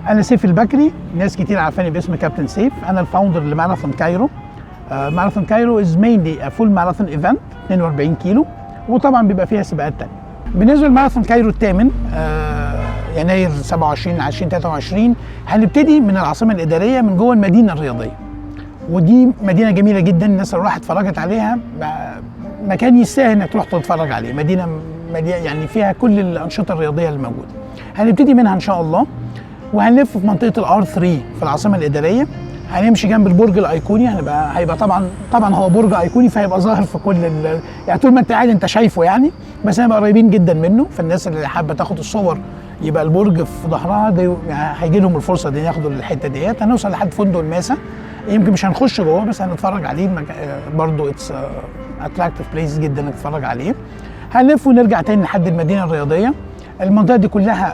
انا سيف البكري، ناس كتير عارفاني باسم كابتن سيف. انا الفاوندر لماراثون كايرو. ماراثون كايرو از مينلي فول ماراثون ايفنت 42 كيلو، وطبعا بيبقى فيها سباقات تانية. بالنسبه لماراثون كايرو الثامن يناير 27 2023 هنبتدي من العاصمه الاداريه من جوه المدينه الرياضيه، ودي مدينه جميله جدا. الناس اللي راحت اتفرجت عليها مكان يستاهل انك تروح تتفرج عليه. مدينه يعني فيها كل الانشطه الرياضيه اللي موجوده. هنبتدي منها ان شاء الله، وهنلف في منطقه الار 3 في العاصمه الاداريه. هنمشي جنب البرج الايقوني، هيبقى طبعا هو برج ايقوني، فهيبقى ظاهر في كل يعني طول ما انت قاعد انت شايفه يعني، بس هنبقى قريبين جدا منه. فالناس اللي حابه تاخد الصور يبقى البرج في ظهرها دي، يعني هيجي لهم الفرصه دي ياخدوا الحته ديت. هنوصل لحد فندق الماسا، يمكن مش هنخش جوه بس هنتفرج عليه. برضه اتس اتراكتيف بليس جدا نتفرج عليه. هنلف ونرجع تاني لحد المدينه الرياضيه. المنطقه دي كلها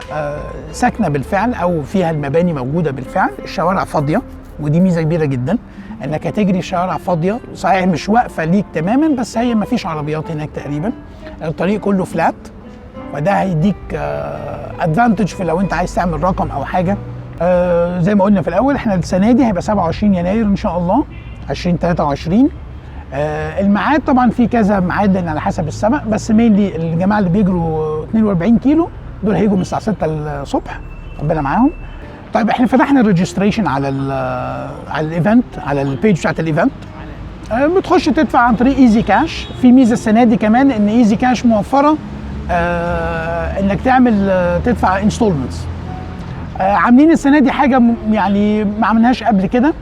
ساكنه بالفعل او فيها المباني موجوده بالفعل. الشوارع فاضيه، ودي ميزه كبيره جدا انك هتجري في شوارع فاضيه. صحيح مش واقفه ليك تماما، بس هي ما فيش عربيات هناك تقريبا. الطريق كله فلات، وده هيديك ادفانتج في لو انت عايز تعمل رقم او حاجه. زي ما قلنا في الاول، احنا السنه دي هيبقى 27 يناير ان شاء الله 2023. الميعاد طبعا في كذا ميعاد على حسب السبق، بس مينلي الجماعه اللي بيجروا 42 كيلو دول هيجوا من الساعه 6 الصبح، ربنا معاهم. طيب احنا فتحنا الريجستريشن على الايفنت، على البيج بتاعت الايفنت. بتخش تدفع عن طريق ايزي كاش. في ميزه السنه دي كمان ان ايزي كاش موفره انك تدفع انستولمنتس. عاملين السنه دي حاجه يعني ما عملناش قبل كده،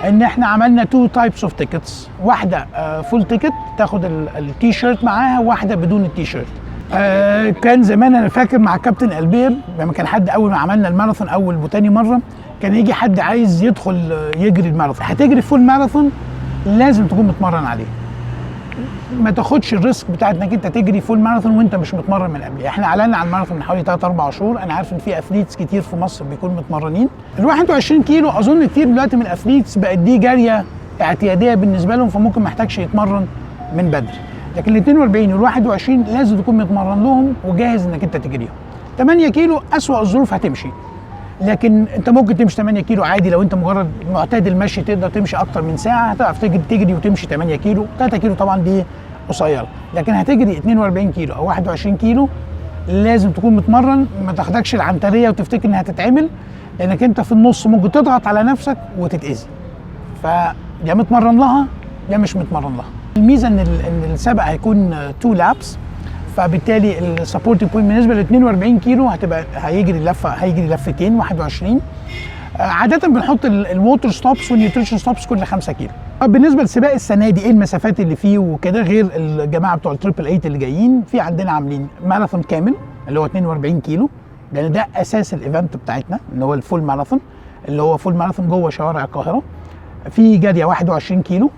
ان احنا عملنا 2 تايبس اوف تيكتس. واحده فول تيكت تاخد التي شيرت معاها، واحده بدون التي شيرت. كان زمان انا فاكر مع كابتن البير لما كان حد اول ما عملنا الماراثون اول وتاني مره، كان يجي حد عايز يدخل يجري الماراثون. هتجري فول ماراثون لازم تكون متمرن عليه. ما تاخدش الريسك بتاع انك انت تجري فول ماراثون وانت مش متمرن من قبل. احنا اعلنا عن الماراثون من حوالي 3-4 شهور. انا عارف ان في اثليتس كتير في مصر بيكونوا متمرنين. ال 21 كيلو اظن كتير دلوقتي من الاثليتس بقت دي جاريه اعتياديه بالنسبه لهم، فممكن ما يحتاجش يتمرن من بدري. لكن ال 42 وال 21 لازم تكون متمرن لهم وجاهز انك انت تجريهم. 8 كيلو اسوأ الظروف هتمشي، لكن انت ممكن تمشي 8 كيلو عادي. لو انت مجرد معتاد المشي تقدر تمشي اكتر من ساعه، هتعرف تجري وتمشي 8 كيلو. 3 كيلو طبعا دي قصيره، لكن هتجري 42 كيلو او 21 كيلو لازم تكون متمرن. ما تاخدكش العنتريه وتفتكر انها هتتعمل، لانك انت في النص ممكن تضغط على نفسك وتتاذي. فيا متمرن لها يا مش متمرن لها. الميزه ان السبق هيكون 2 لابس، فبالتالي السبورتنج بوينت بالنسبه ل 42 كيلو هيجري لفتين 21. عاده بنحط الووتر ستوبس والنيوتريشن ستوبس كل 5 كيلو. بالنسبه لسباق السنه دي ايه المسافات اللي فيه وكده، غير الجماعه بتوع التريبل 8 اللي جايين، في عندنا عاملين ماراثون كامل اللي هو 42 كيلو، لان ده اساس الايفنت بتاعتنا اللي هو الفول ماراثون، اللي هو فول ماراثون جوه شوارع القاهره. في جاريه 21 كيلو،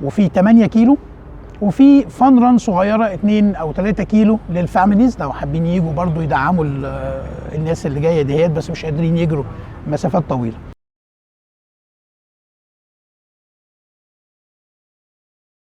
وفي 8 كيلو، وفي فان ران صغيره 2 أو 3 كيلو للفاميليز لو حابين يجوا برضو يدعموا الناس اللي جايه ديت بس مش قادرين يجروا مسافات طويله.